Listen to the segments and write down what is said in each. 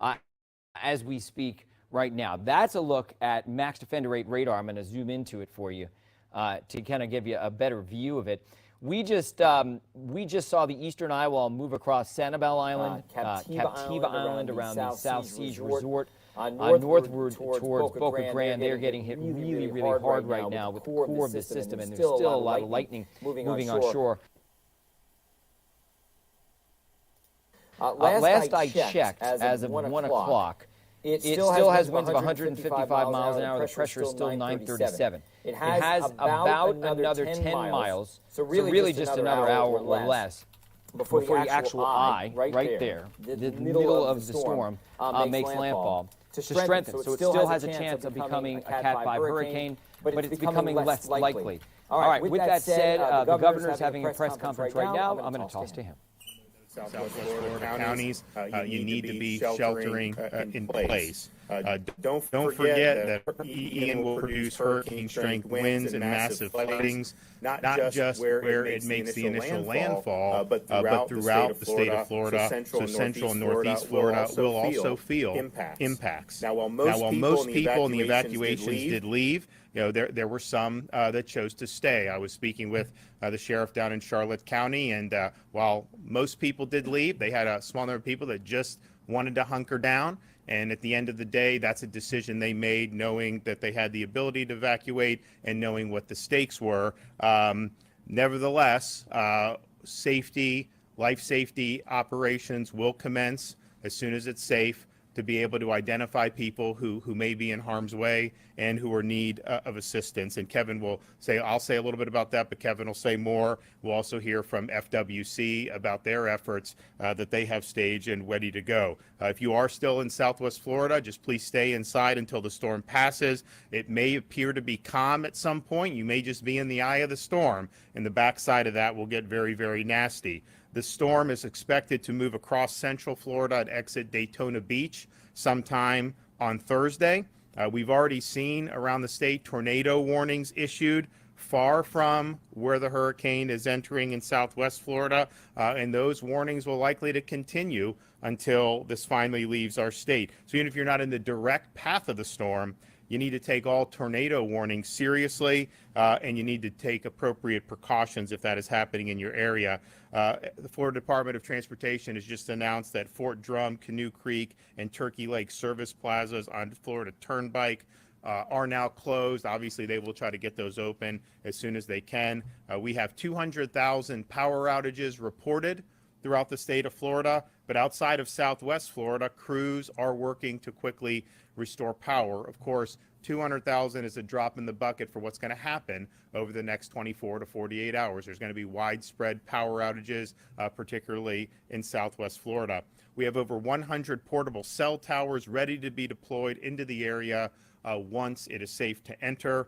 uh, as we speak right now. That's a look at max defender rate radar. I'm going to zoom into it for you to kind of give you a better view of it. We just saw the eastern eye wall move across Sanibel Island, Captiva Island around the South Siege Resort, northward towards Boca Grande. They're getting hit really, really hard right now with the core of the system, and there's still a lot of lightning moving on shore. Last I checked, as of 1 o'clock, it still has winds of 155 miles an hour. The pressure is still 937. It has about another 10 miles, so really just another hour or less before the actual eye, right there, the middle of the storm, makes landfall to strengthen. So it still has a chance of becoming a Cat 5 hurricane, but it's becoming less likely. All right, with that said, the governor's having a press conference right now. I'm going to toss to him. Southwest Florida counties, you need to be sheltering in place. Don't forget that Ian will produce hurricane-strength winds and massive floodings, not just where it makes the initial landfall, but throughout the state of Florida. So central and northeast Florida will also feel impacts. Now, while most people in the evacuations did leave, there were some that chose to stay. I was speaking with the sheriff down in Charlotte County, and while most people did leave, they had a small number of people that just wanted to hunker down. And at the end of the day, that's a decision they made, knowing that they had the ability to evacuate and knowing what the stakes were. Nevertheless, life safety operations will commence as soon as it's safe, to be able to identify people who may be in harm's way and who are in need of assistance. And Kevin will say, I'll say a little bit about that, but Kevin will say more. We'll also hear from FWC about their efforts that they have staged and ready to go. If you are still in Southwest Florida, just please stay inside until the storm passes. It may appear to be calm at some point. You may just be in the eye of the storm, and the backside of that will get very, very nasty. The storm is expected to move across central Florida and exit Daytona Beach sometime on Thursday. We've already seen around the state tornado warnings issued far from where the hurricane is entering in Southwest Florida, and those warnings will likely to continue until this finally leaves our state. So even if you're not in the direct path of the storm, you need to take all tornado warnings seriously, and you need to take appropriate precautions if that is happening in your area. The Florida Department of Transportation has just announced that Fort Drum, Canoe Creek, and Turkey Lake service plazas on Florida Turnpike are now closed. Obviously, they will try to get those open as soon as they can. We have 200,000 power outages reported throughout the state of Florida, but outside of Southwest Florida, crews are working to quickly restore power. Of course, 200,000 is a drop in the bucket for what's going to happen over the next 24 to 48 hours. There's going to be widespread power outages, particularly in Southwest Florida. We have over 100 portable cell towers ready to be deployed into the area once it is safe to enter.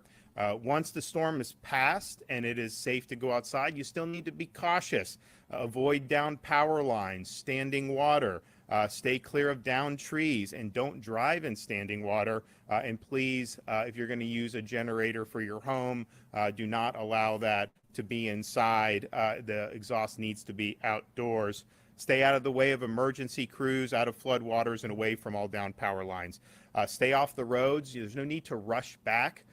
Once the storm is passed and it is safe to go outside, you still need to be cautious. Avoid down power lines, standing water, stay clear of downed trees, and don't drive in standing water. And please, if you're going to use a generator for your home, do not allow that to be inside. The exhaust needs to be outdoors. Stay out of the way of emergency crews, out of flood waters, and away from all down power lines. Stay off the roads. There's no need to rush back.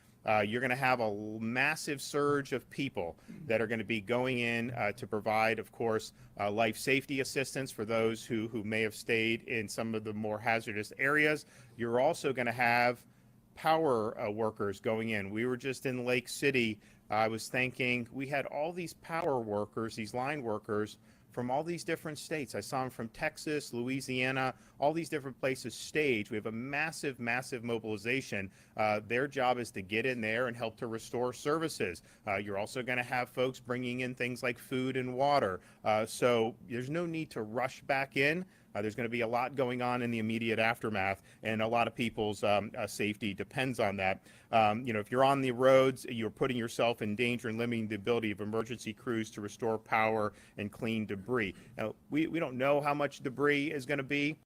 You're going to have a massive surge of people that are going to be going in to provide, of course, life safety assistance for those who may have stayed in some of the more hazardous areas. You're also going to have power workers going in. We were just in Lake City. I was thinking we had all these power workers, these line workers, from all these different states. I saw them from Texas, Louisiana, all these different places staged. We have a massive, massive mobilization. Their job is to get in there and help to restore services. You're also going to have folks bringing in things like food and water. So there's no need to rush back in. There's going to be a lot going on in the immediate aftermath, and a lot of people's safety depends on that. If you're on the roads, you're putting yourself in danger and limiting the ability of emergency crews to restore power and clean debris. Now, we don't know how much debris is going to be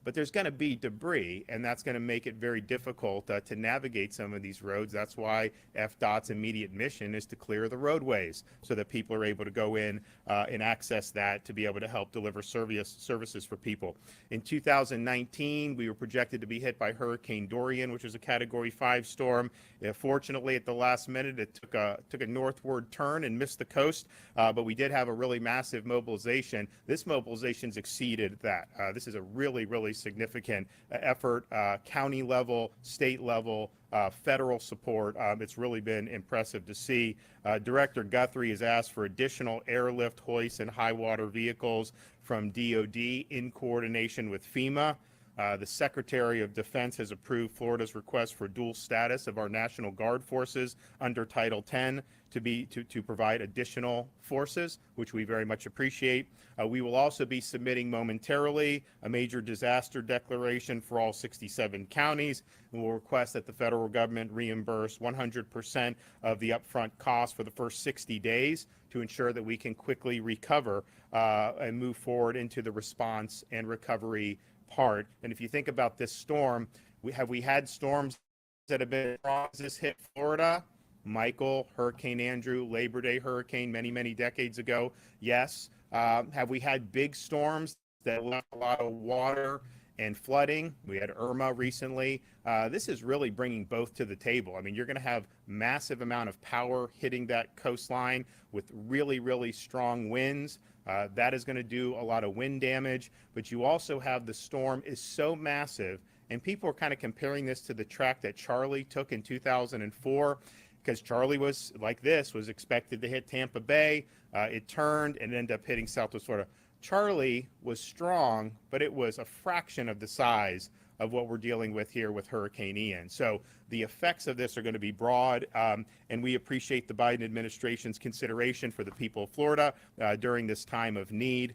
but there's going to be debris, and that's going to make it very difficult to navigate some of these roads. That's why FDOT's immediate mission is to clear the roadways so that people are able to go in and access that to be able to help deliver services for people. In 2019, we were projected to be hit by Hurricane Dorian, which was a Category 5 storm. Fortunately, at the last minute, it took a northward turn and missed the coast, but we did have a really massive mobilization. This mobilization's exceeded that. This is a really, really significant effort, county level, state level, federal support. It's really been impressive to see. Director Guthrie has asked for additional airlift, hoist, and high water vehicles from DOD in coordination with FEMA. The Secretary of Defense has approved Florida's request for dual status of our National Guard forces under Title 10 to provide additional forces, which we very much appreciate. We will also be submitting momentarily a major disaster declaration for all 67 counties, and we'll request that the federal government reimburse 100% of the upfront costs for the first 60 days to ensure that we can quickly recover and move forward into the response and recovery part. And if you think about this storm, we had storms that have been this hit Florida? Michael, Hurricane Andrew, Labor Day hurricane many decades ago. Yes. Have we had big storms that left a lot of water and flooding? We had Irma recently. This is really bringing both to the table. I mean, you're going to have massive amount of power hitting that coastline with really strong winds. That is going to do a lot of wind damage, but you also have the storm is so massive, and people are kind of comparing this to the track that Charlie took in 2004, because Charlie was like this, was expected to hit Tampa Bay. It turned and ended up hitting Southwest Florida. Charlie was strong, but it was a fraction of the size of what we're dealing with here with Hurricane Ian. So the effects of this are going to be broad, and we appreciate the Biden administration's consideration for the people of Florida during this time of need.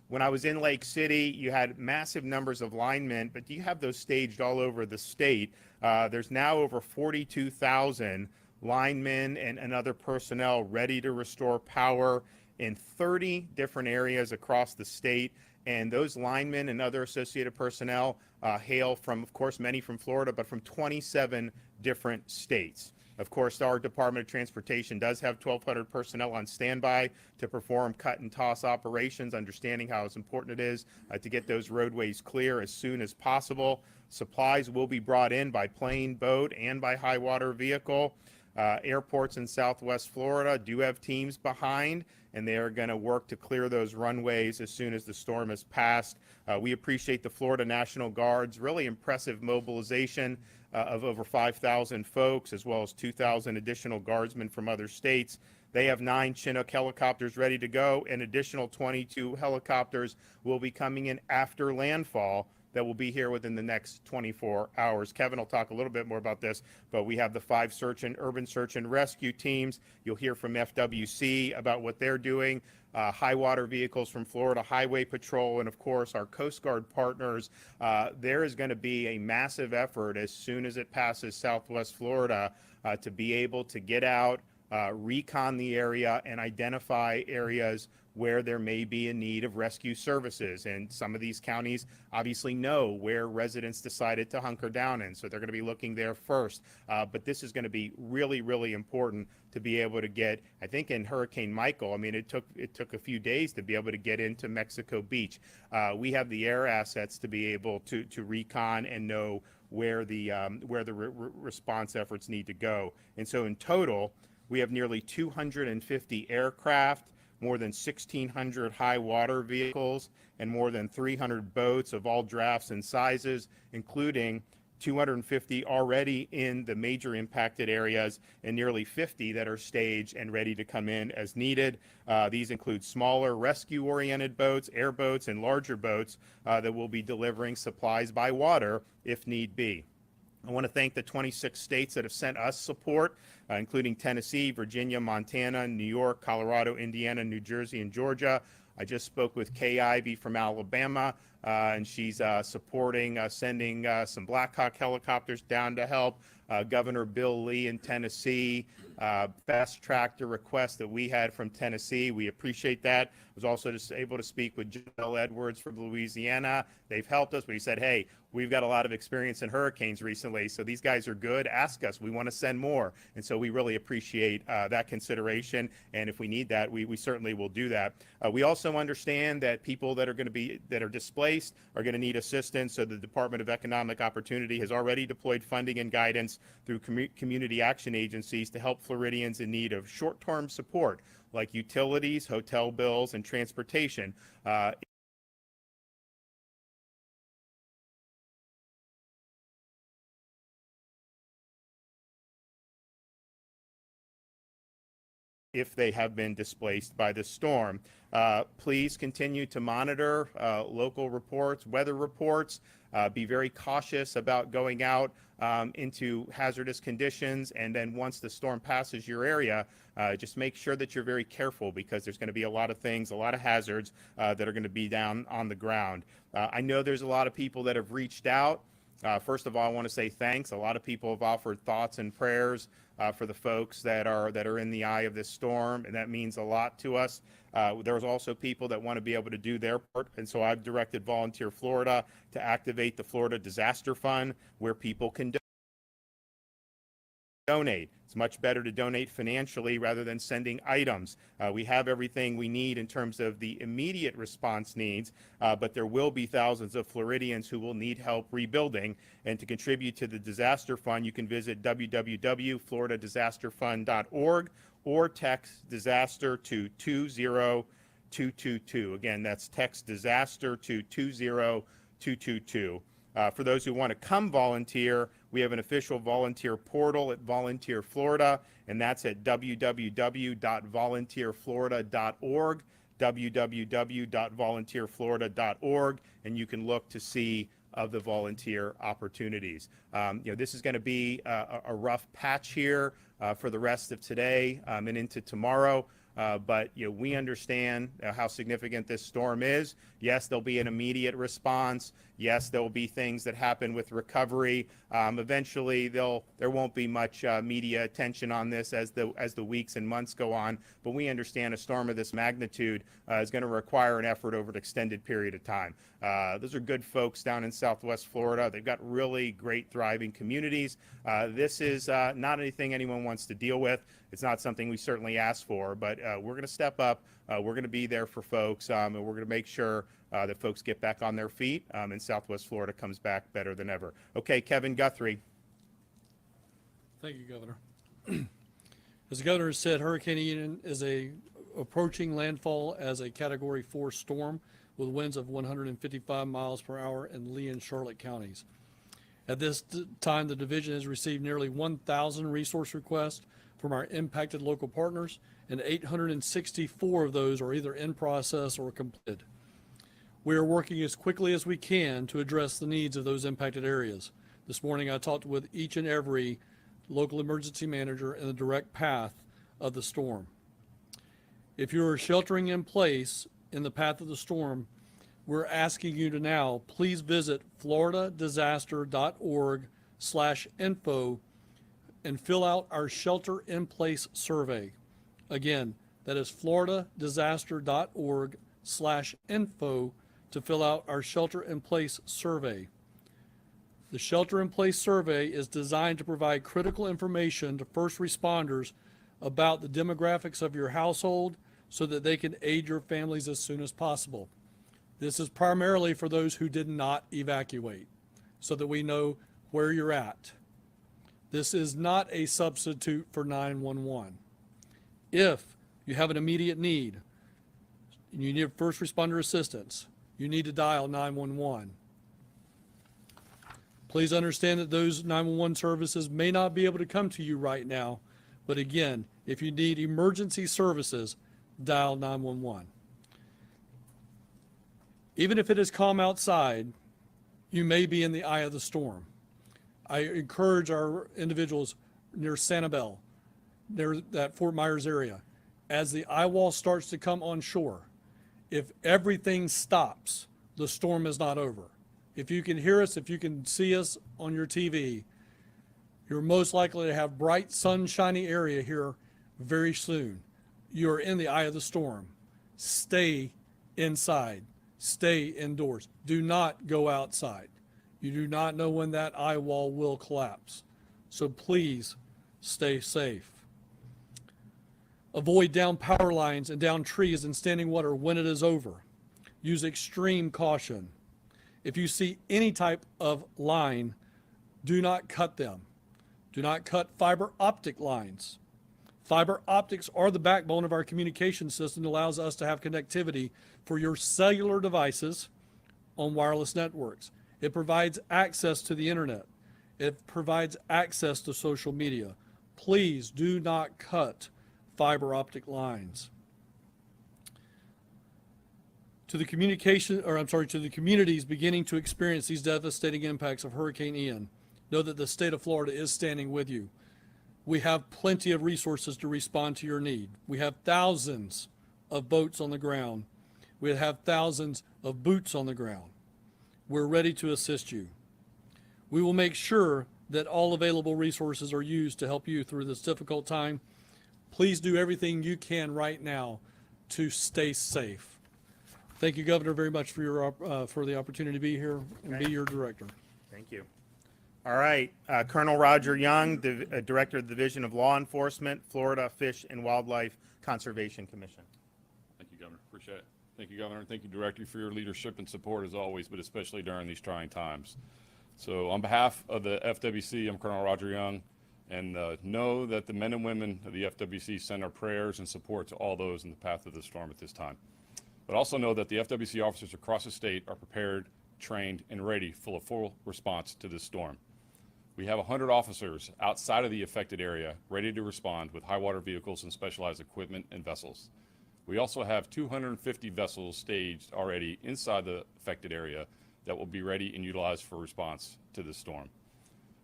When I was in Lake City, you had massive numbers of linemen, but you have those staged all over the state. There's now over 42,000 linemen and other personnel ready to restore power in 30 different areas across the state. And those linemen and other associated personnel hail from, of course, many from Florida, but from 27 different states. Of course, our Department of Transportation does have 1,200 personnel on standby to perform cut and toss operations, understanding how important it is to get those roadways clear as soon as possible. Supplies will be brought in by plane, boat, and by high water vehicle. Airports in Southwest Florida do have teams behind, and they are going to work to clear those runways as soon as the storm has passed. We appreciate the Florida National Guard's really impressive mobilization of over 5,000 folks, as well as 2,000 additional guardsmen from other states. They have 9 Chinook helicopters ready to go, and additional 22 helicopters will be coming in after landfall that will be here within the next 24 hours. Kevin will talk a little bit more about this, but we have the 5 urban search and rescue teams. You'll hear from FWC about what they're doing, high water vehicles from Florida Highway Patrol, and of course our Coast Guard partners. There is going to be a massive effort as soon as it passes Southwest Florida to be able to get out, recon the area, and identify areas where there may be a need of rescue services. And some of these counties obviously know where residents decided to hunker down in, so they're going to be looking there first. But this is going to be really important to be able to get, I think in Hurricane Michael, I mean, it took a few days to be able to get into Mexico Beach. We have the air assets to be able to recon and know where the response efforts need to go. And so in total, we have nearly 250 aircraft, more than 1,600 high water vehicles, and more than 300 boats of all drafts and sizes, including 250 already in the major impacted areas and nearly 50 that are staged and ready to come in as needed. These include smaller rescue-oriented boats, airboats, and larger boats that will be delivering supplies by water if need be. I want to thank the 26 states that have sent us support, including Tennessee, Virginia, Montana, New York, Colorado, Indiana, New Jersey, and Georgia. I just spoke with Kay Ivey from Alabama, and she's supporting sending some Black Hawk helicopters down to help. Governor Bill Lee in Tennessee fast-tracked a request that we had from Tennessee. We appreciate that. I was also just able to speak with Jill Edwards from Louisiana. They've helped us. We said, hey, we've got a lot of experience in hurricanes recently, so these guys are good. Ask us. We want to send more. And so we really appreciate that consideration. And if we need that, we certainly will do that. We also understand that people that are displaced are going to need assistance. So the Department of Economic Opportunity has already deployed funding and guidance through community action agencies to help Floridians in need of short-term support like utilities, hotel bills, and transportation. If they have been displaced by the storm. Please continue to monitor local reports, weather reports. Be very cautious about going out into hazardous conditions. And then once the storm passes your area, just make sure that you're very careful, because there's going to be a lot of things, a lot of hazards that are going to be down on the ground. I know there's a lot of people that have reached out. First of all, I want to say thanks. A lot of people have offered thoughts and prayers for the folks that are in the eye of this storm, and that means a lot to us. There's also people that want to be able to do their part, and so I've directed Volunteer Florida to activate the Florida Disaster Fund, where people can donate. It's much better to donate financially rather than sending items. We have everything we need in terms of the immediate response needs, but there will be thousands of Floridians who will need help rebuilding. And to contribute to the disaster fund, you can visit www.floridadisasterfund.org or text disaster to 20222. Again, that's text disaster to 20222. For those who want to come volunteer, we have an official volunteer portal at Volunteer Florida, and that's at www.volunteerflorida.org, www.volunteerflorida.org, and you can look to see of the volunteer opportunities. This is going to be a rough patch here for the rest of today and into tomorrow. But we understand how significant this storm is. Yes, there'll be an immediate response. Yes, there will be things that happen with recovery. Eventually, there won't be much media attention on this as the weeks and months go on. But we understand a storm of this magnitude is going to require an effort over an extended period of time. Those are good folks down in Southwest Florida. They've got really great, thriving communities. This is not anything anyone wants to deal with. It's not something we certainly ask for, but we're going to step up. We're going to be there for folks, and we're going to make sure that folks get back on their feet, and Southwest Florida comes back better than ever. Okay, Kevin Guthrie. Thank you, Governor. As the Governor said, Hurricane Ian is approaching landfall as a Category 4 storm with winds of 155 miles per hour in Lee and Charlotte counties. At this time, the division has received nearly 1,000 resource requests from our impacted local partners, and 864 of those are either in process or completed. We are working as quickly as we can to address the needs of those impacted areas. This morning, I talked with each and every local emergency manager in the direct path of the storm. If you are sheltering in place in the path of the storm, we're asking you to now please visit floridadisaster.org/info and fill out our shelter in place survey. Again, that is floridadisaster.org/info to fill out our shelter in place survey. The shelter in place survey is designed to provide critical information to first responders about the demographics of your household so that they can aid your families as soon as possible. This is primarily for those who did not evacuate, so that we know where you're at. This is not a substitute for 911. If you have an immediate need and you need first responder assistance, you need to dial 911. Please understand that those 911 services may not be able to come to you right now, but again, if you need emergency services, dial 911. Even if it is calm outside, you may be in the eye of the storm. I encourage our individuals near Sanibel, near that Fort Myers area, as the eye wall starts to come on shore, if everything stops, the storm is not over. If you can hear us, if you can see us on your TV, You're most likely to have bright, sunshiny area here very soon. You're in the eye of the storm. Stay inside. Stay indoors. Do not go outside. You do not know when that eye wall will collapse. So please stay safe. Avoid down power lines and down trees and standing water when it is over. Use extreme caution. If you see any type of line, do not cut them. Do not cut fiber optic lines. Fiber optics are the backbone of our communication system that allows us to have connectivity for your cellular devices on wireless networks. It provides access to the internet. It provides access to social media. Please do not cut fiber optic lines. To the communities beginning to experience these devastating impacts of Hurricane Ian, know that the state of Florida is standing with you. We have plenty of resources to respond to your need. We have thousands of boats on the ground. We have thousands of boots on the ground. We're ready to assist you. We will make sure that all available resources are used to help you through this difficult time. Please do everything you can right now to stay safe. Thank you, Governor, very much for the opportunity to be here and be your director. Thank you. All right, Colonel Roger Young, Director of the Division of Law Enforcement, Florida Fish and Wildlife Conservation Commission. Thank you, Governor. Appreciate it. Thank you, Governor, and thank you, Director, for your leadership and support as always, but especially during these trying times. So on behalf of the FWC, I'm Colonel Roger Young, and know that the men and women of the FWC send our prayers and support to all those in the path of the storm at this time. But also know that the FWC officers across the state are prepared, trained, and ready for a full response to this storm. We have 100 officers outside of the affected area ready to respond with high water vehicles and specialized equipment and vessels. We also have 250 vessels staged already inside the affected area that will be ready and utilized for response to this storm.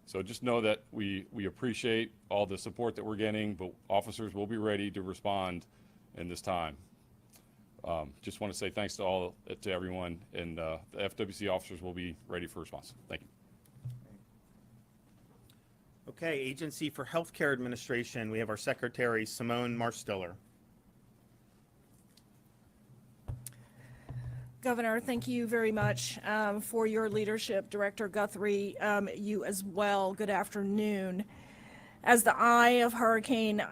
So just know that we appreciate all the support that we're getting, but officers will be ready to respond in this time. Just want to say thanks to everyone, and the FWC officers will be ready for response. Thank you. Okay, Agency for Healthcare Administration, we have our Secretary, Simone Marstiller. Governor, thank you very much for your leadership. Director Guthrie, you as well. Good afternoon. As the eye of Hurricane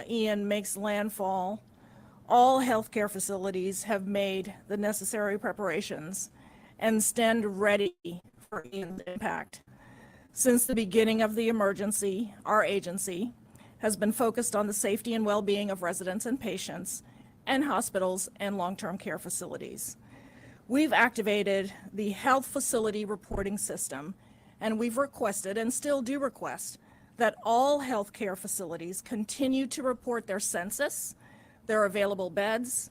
Ian makes landfall, all healthcare facilities have made the necessary preparations and stand ready for Ian's impact. Since the beginning of the emergency, our agency has been focused on the safety and well-being of residents and patients and hospitals and long-term care facilities. We've activated the health facility reporting system, and we've requested and still do request that all healthcare facilities continue to report their census, their available beds,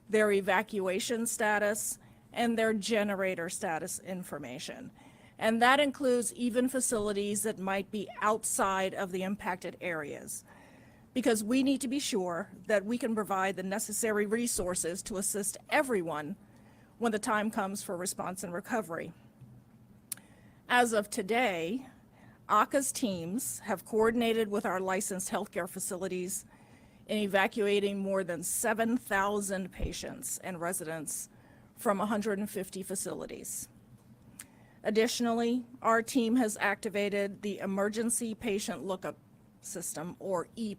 their evacuation status, and their generator status information. And that includes even facilities that might be outside of the impacted areas, because we need to be sure that we can provide the necessary resources to assist everyone when the time comes for response and recovery. As of today, ACA's teams have coordinated with our licensed healthcare facilities in evacuating more than 7,000 patients and residents from 150 facilities. Additionally, our team has activated the Emergency Patient Lookup System, or E+.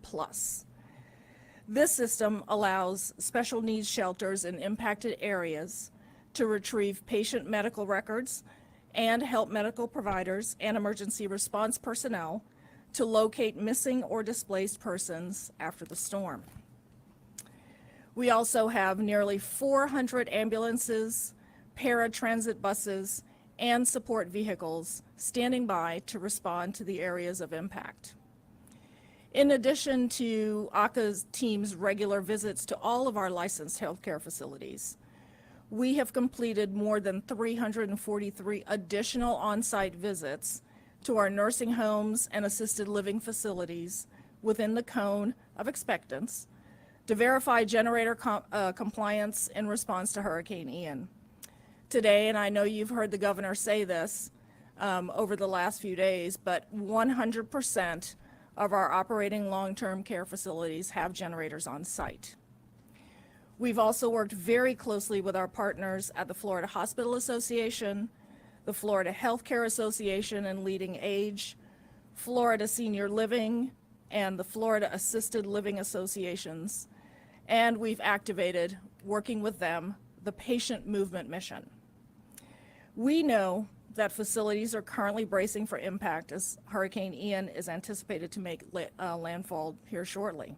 This system allows special needs shelters in impacted areas to retrieve patient medical records and help medical providers and emergency response personnel to locate missing or displaced persons after the storm. We also have nearly 400 ambulances, paratransit buses, and support vehicles standing by to respond to the areas of impact. In addition to ACA's team's regular visits to all of our licensed healthcare facilities, we have completed more than 343 additional on-site visits to our nursing homes and assisted living facilities within the cone of expectance to verify generator compliance in response to Hurricane Ian. Today, and I know you've heard the governor say this, over the last few days, but 100% of our operating long-term care facilities have generators on site. We've also worked very closely with our partners at the Florida Hospital Association, the Florida Healthcare Association and Leading Age, Florida Senior Living, and the Florida Assisted Living Associations, and we've activated, working with them, the Patient Movement Mission. We know that facilities are currently bracing for impact as Hurricane Ian is anticipated to make landfall here shortly.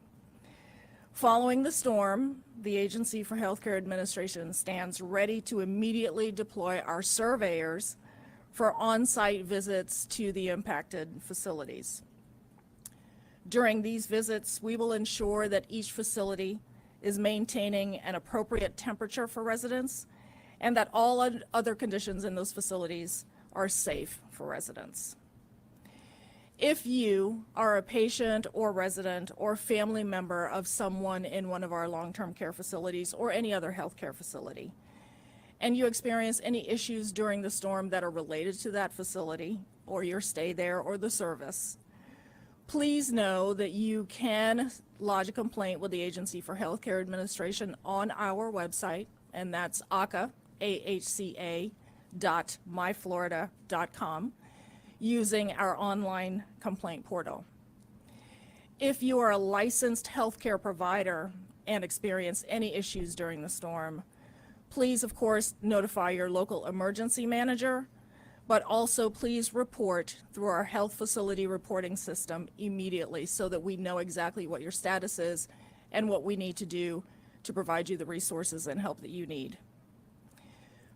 Following the storm, the Agency for Healthcare Administration stands ready to immediately deploy our surveyors for on-site visits to the impacted facilities. During these visits, we will ensure that each facility is maintaining an appropriate temperature for residents and that all other conditions in those facilities are safe for residents. If you are a patient or resident or family member of someone in one of our long-term care facilities or any other healthcare facility, and you experience any issues during the storm that are related to that facility or your stay there or the service, please know that you can lodge a complaint with the Agency for Healthcare Administration on our website, and that's ahca.myflorida.com, using our online complaint portal. If you are a licensed healthcare provider and experience any issues during the storm, please, of course, notify your local emergency manager, but also please report through our health facility reporting system immediately so that we know exactly what your status is and what we need to do to provide you the resources and help that you need.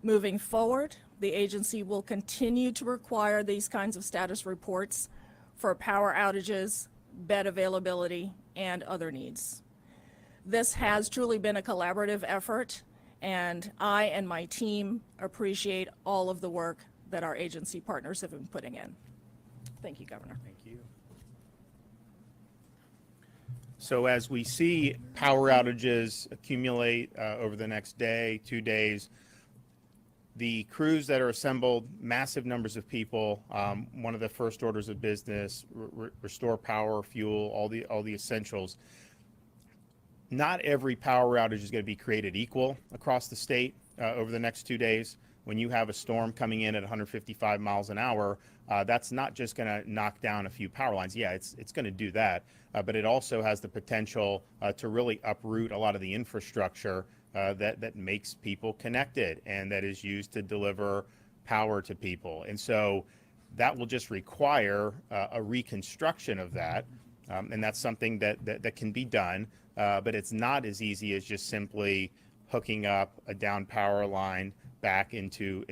Moving forward, the agency will continue to require these kinds of status reports for power outages, bed availability, and other needs. This has truly been a collaborative effort, and I and my team appreciate all of the work that our agency partners have been putting in. Thank you, Governor. Thank you. So as we see power outages accumulate over the next day, 2 days, the crews that are assembled, massive numbers of people, one of the first orders of business, restore power, fuel, all the essentials. Not every power outage is going to be created equal across the state over the next 2 days. When you have a storm coming in at 155 miles an hour, that's not just going to knock down a few power lines. Yeah, it's going to do that, but it also has the potential to really uproot a lot of the infrastructure that makes people connected and that is used to deliver power to people. And so that will just require a reconstruction of that, and that's something that can be done, but it's not as easy as just simply hooking up a down power line back into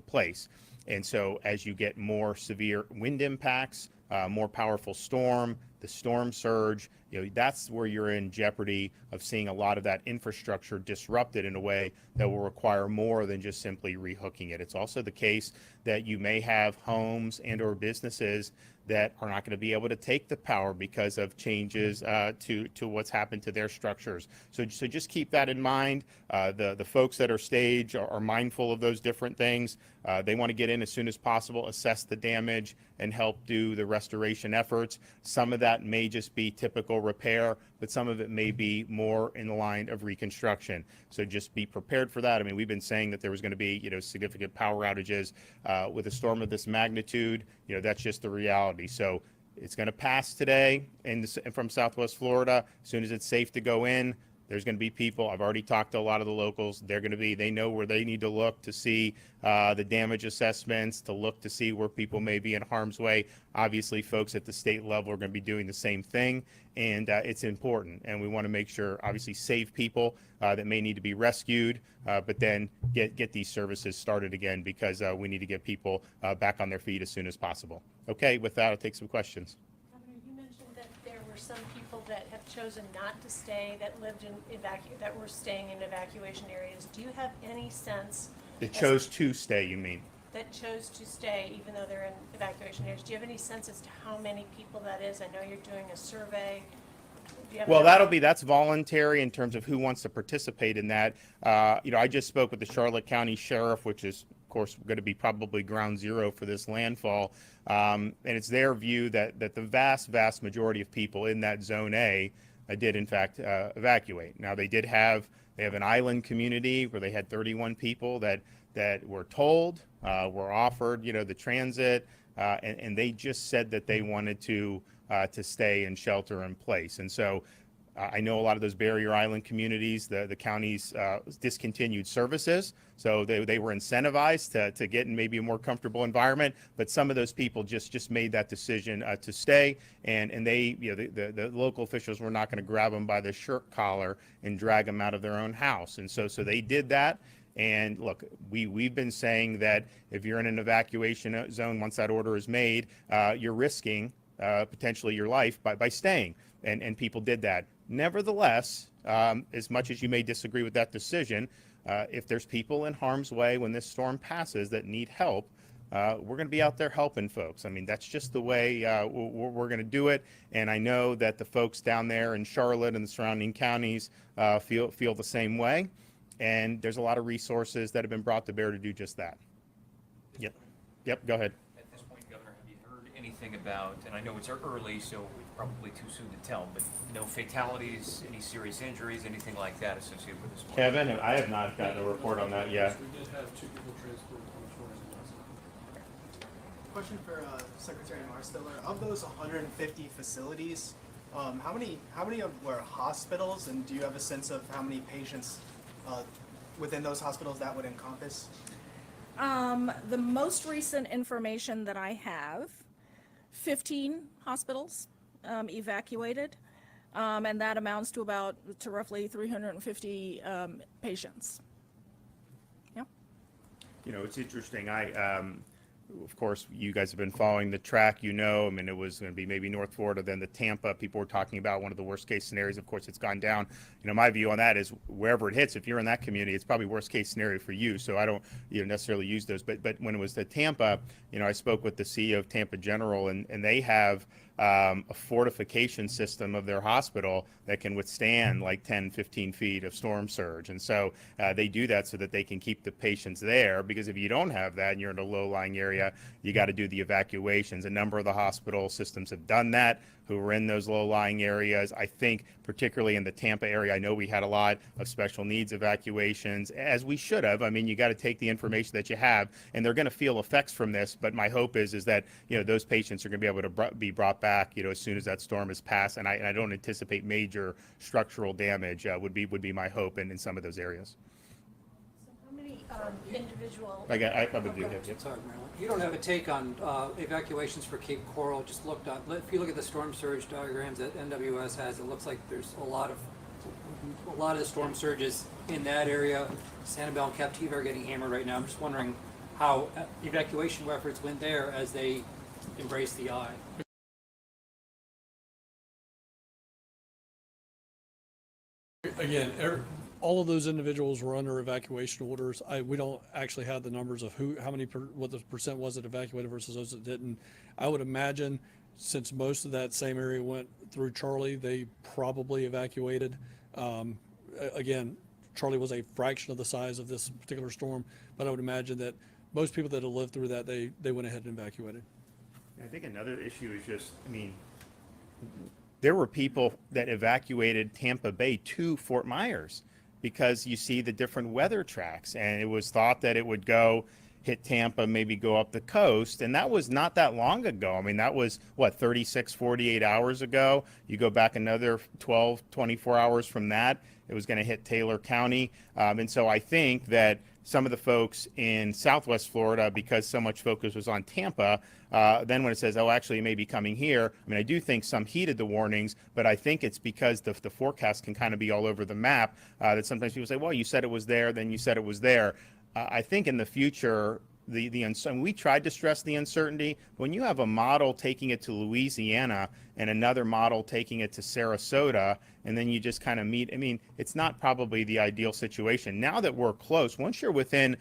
place. And so as you get more severe wind impacts, more powerful storm, the storm surge, that's where you're in jeopardy of seeing a lot of that infrastructure disrupted in a way that will require more than just simply rehooking it. It's also the case that you may have homes and or businesses that are not going to be able to take the power because of changes to what's happened to their structures. So just keep that in mind. The folks that are staged are mindful of those different things. They want to get in as soon as possible, assess the damage, and help do the restoration efforts. Some of that may just be typical repair, but some of it may be more in the line of reconstruction. So just be prepared for that. I mean, we've been saying that there was going to be, significant power outages with a storm of this magnitude. That's just the reality. So it's going to pass today from Southwest Florida. As soon as it's safe to go in, there's going to be people. I've already talked to a lot of the locals. They know where they need to look to see the damage assessments, to look to see where people may be in harm's way. Obviously, folks at the state level are going to be doing the same thing, and it's important. And we want to make sure, obviously, save people that may need to be rescued, but then get these services started again, because we need to get people back on their feet as soon as possible. Okay, with that, I'll take some questions. Governor, you mentioned that there were some people that have chosen not to stay, that lived in that were staying in evacuation areas. Do you have any sense? That chose to stay, you mean? That chose to stay even though they're in evacuation areas. Do you have any sense as to how many people that is? I know you're doing a survey. Well, that's voluntary in terms of who wants to participate in that. I just spoke with the Charlotte County Sheriff, which is of course, going to be probably ground zero for this landfall. And it's their view that the vast majority of people in that zone A did in fact evacuate. Now they have an island community where they had 31 people that were told, were offered, the transit, and they just said that they wanted to stay and shelter in place. And so I know a lot of those barrier island communities, the counties discontinued services, so they were incentivized to get in maybe a more comfortable environment. But some of those people just made that decision to stay, and they, the local officials were not going to grab them by the shirt collar and drag them out of their own house. And so they did that. And look, we've been saying that if you're in an evacuation zone, once that order is made, you're risking potentially your life by staying. And people did that. Nevertheless, as much as you may disagree with that decision, if there's people in harm's way when this storm passes that need help, we're going to be out there helping folks. I mean, that's just the way we're going to do it. And I know that the folks down there in Charlotte and the surrounding counties feel the same way. And there's a lot of resources that have been brought to bear to do just that. Yep, go ahead. At this point, Governor, have you heard anything about, and I know it's early, so probably too soon to tell, but no fatalities, any serious injuries, anything like that associated with this storm? Kevin, I have not gotten a report on that yet. We did have 2 people transported from the tourism last night. Question for Secretary Marsteller. Of those 150 facilities, how many were hospitals, and do you have a sense of how many patients within those hospitals that would encompass? The most recent information that I have, 15 hospitals evacuated, and that amounts to roughly 350 patients. Yeah. It's interesting. Of course, you guys have been following the track, I mean, it was going to be maybe North Florida, then the Tampa. People were talking about one of the worst case scenarios. Of course, it's gone down. My view on that is wherever it hits, if you're in that community, it's probably worst case scenario for you. So I don't necessarily use those. But when it was the Tampa, I spoke with the CEO of Tampa General, and they have a fortification system of their hospital that can withstand like 10, 15 feet of storm surge. And so they do that so that they can keep the patients there, because if you don't have that and you're in a low-lying area, you got to do the evacuations. A number of the hospital systems have done that, who were in those low-lying areas. I think particularly in the Tampa area, I know we had a lot of special needs evacuations, as we should have. I mean, you got to take the information that you have, and they're going to feel effects from this. But my hope is that those patients are going to be able to be brought back as soon as that storm is passed. And I don't anticipate major structural damage. Would be my hope in some of those areas. So how many individual? I probably do have. Yep. Sorry, Marilyn. You don't have a take on evacuations for Cape Coral. Just looked at, if you look at the storm surge diagrams that NWS has, it looks like there's a lot of the storm surges in that area. Sanibel and Captiva are getting hammered right now. I'm just wondering how evacuation efforts went there as they embrace the eye. Again, all of those individuals were under evacuation orders. We don't actually have the numbers of what the percent was that evacuated versus those that didn't. I would imagine, since most of that same area went through Charlie, they probably evacuated. Again, Charlie was a fraction of the size of this particular storm, but I would imagine that most people that have lived through that, they went ahead and evacuated. I think another issue is just, there were people that evacuated Tampa Bay to Fort Myers because you see the different weather tracks, and it was thought that it would hit Tampa, maybe go up the coast, and that was not that long ago. That was 36, 48 hours ago. You go back another 12, 24 hours from that, it was going to hit Taylor County. And so I think that some of the folks in Southwest Florida, because so much focus was on Tampa, then when it says, actually it may be coming here, I do think some heeded the warnings, but I think it's because the forecast can kind of be all over the map, that sometimes people say, well, you said it was there, then you said it was there. I think in the future, we tried to stress the uncertainty. When you have a model taking it to Louisiana and another model taking it to Sarasota, and then you just kind of meet, it's not probably the ideal situation. Now that we're close, once you're within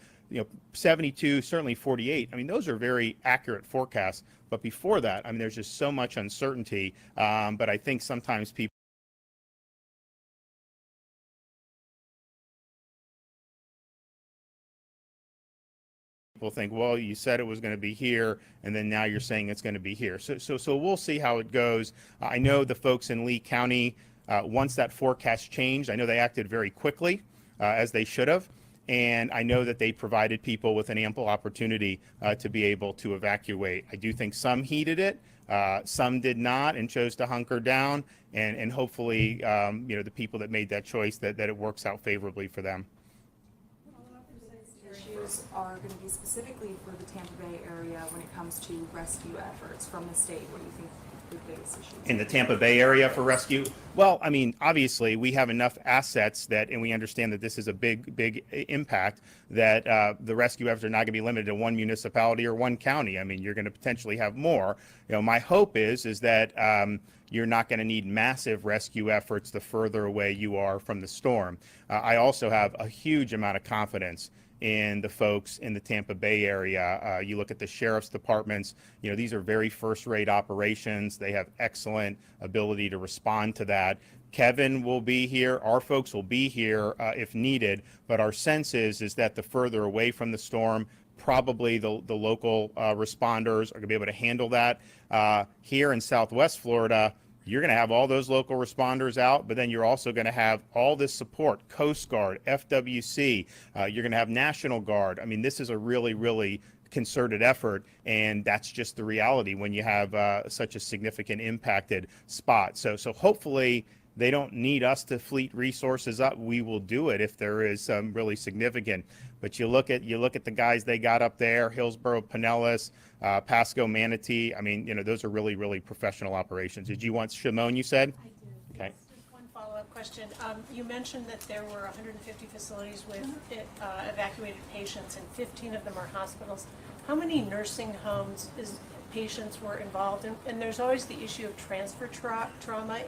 72, certainly 48, those are very accurate forecasts. But before that, there's just so much uncertainty. But I think sometimes people People think, well, you said it was going to be here, and then now you're saying it's going to be here. So we'll see how it goes. I know the folks in Lee County, once that forecast changed, I know they acted very quickly, as they should have. And I know that they provided people with an ample opportunity to be able to evacuate. I do think some heeded it, some did not and chose to hunker down. And hopefully, the people that made that choice, that it works out favorably for them. Issues are going to be specifically for the Tampa Bay area when it comes to rescue efforts from the state? What do you think the biggest issues In the Tampa Bay area for rescue? Well, I mean, obviously we have enough assets and we understand that this is a big impact, that the rescue efforts are not going to be limited to one municipality or one county. I mean, you're going to potentially have more. My hope is that you're not going to need massive rescue efforts the further away you are from the storm. I also have a huge amount of confidence in the folks in the Tampa Bay area. You look at the sheriff's departments, these are very first-rate operations. They have excellent ability to respond to that. Kevin will be here. Our folks will be here if needed, but our sense is that the further away from the storm, probably the local responders are going to be able to handle that. Here in Southwest Florida, you're going to have all those local responders out, but then you're also going to have all this support, Coast Guard, FWC, you're going to have National Guard. I mean, this is a really concerted effort, and that's just the reality when you have such a significant impacted spot. So hopefully they don't need us to fleet resources up. We will do it if there is some really significant. But you look at the guys they got up there, Hillsborough, Pinellas, Pasco, Manatee. I mean, those are really professional operations. Did you want Shimon, you said? I did. Okay. Just one follow-up question. You mentioned that there were 150 facilities with evacuated patients, and 15 of them are hospitals. How many nursing homes patients were involved in? And there's always the issue of transfer trauma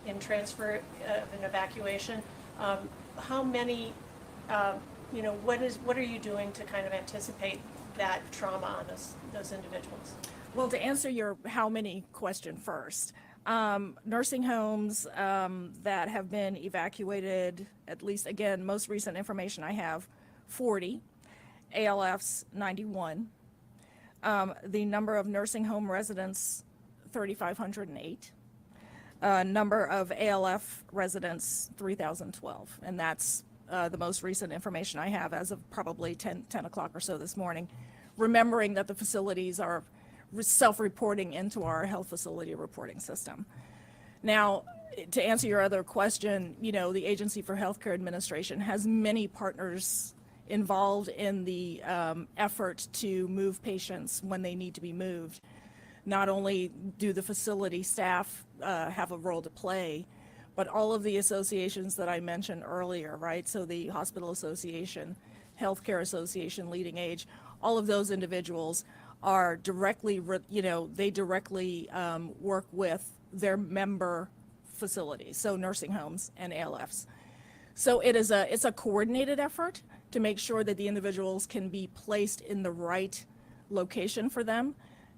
in transfer of an evacuation. How many? What are you doing to kind of anticipate that trauma on those individuals? Well, to answer your how many question first, nursing homes that have been evacuated, at least, again, most recent information I have, 40, ALFs 91, the number of nursing home residents 3,508, number of ALF residents 3,012, and that's the most recent information I have as of probably 10 o'clock or so this morning, remembering that the facilities are self-reporting into our health facility reporting system. Now, to answer your other question, the Agency for Healthcare Administration has many partners involved in the effort to move patients when they need to be moved. Not only do the facility staff have a role to play, but all of the associations that I mentioned earlier, right? So the Hospital Association, Healthcare Association, Leading Age, all of those individuals are directly, they directly work with their member facilities, so nursing homes and ALFs. So it's a coordinated effort to make sure that the individuals can be placed in the right location for them,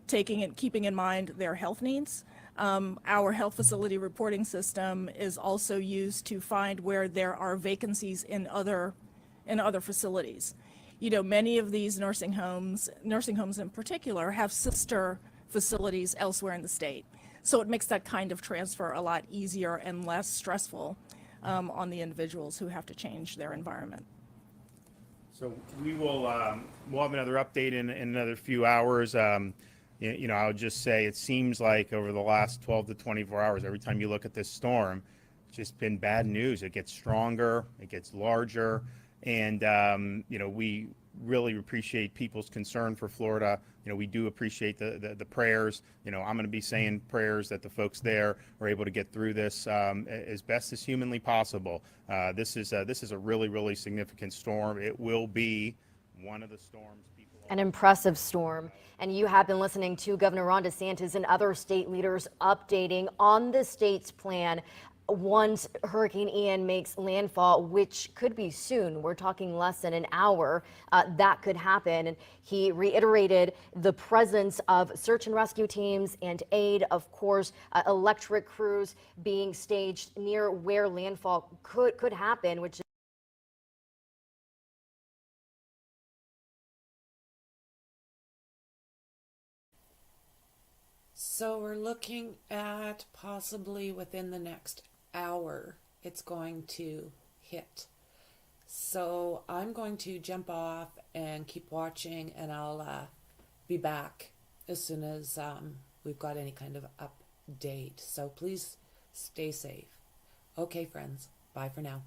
keeping in mind their health needs. Our health facility reporting system is also used to find where there are vacancies in other facilities. Many of these nursing homes in particular, have sister facilities elsewhere in the state. So it makes that kind of transfer a lot easier and less stressful on the individuals who have to change their environment. So we'll have another update in another few hours. I would just say it seems like over the last 12 to 24 hours, every time you look at this storm, it's just been bad news. It gets stronger, it gets larger, and we really appreciate people's concern for Florida. We do appreciate the prayers. I'm going to be saying prayers that the folks there are able to get through this as best as humanly possible. This is a really significant storm. It will be one of the storms. An impressive storm. And you have been listening to Governor Ron DeSantis and other state leaders updating on the state's plan once Hurricane Ian makes landfall, which could be soon. We're talking less than an hour. That could happen. And he reiterated the presence of search and rescue teams and aid, of course, electric crews being staged near where landfall could happen, which So we're looking at possibly within the next hour, it's going to hit. So I'm going to jump off and keep watching, and I'll be back as soon as we've got any kind of update. So please stay safe. Okay, friends. Bye for now.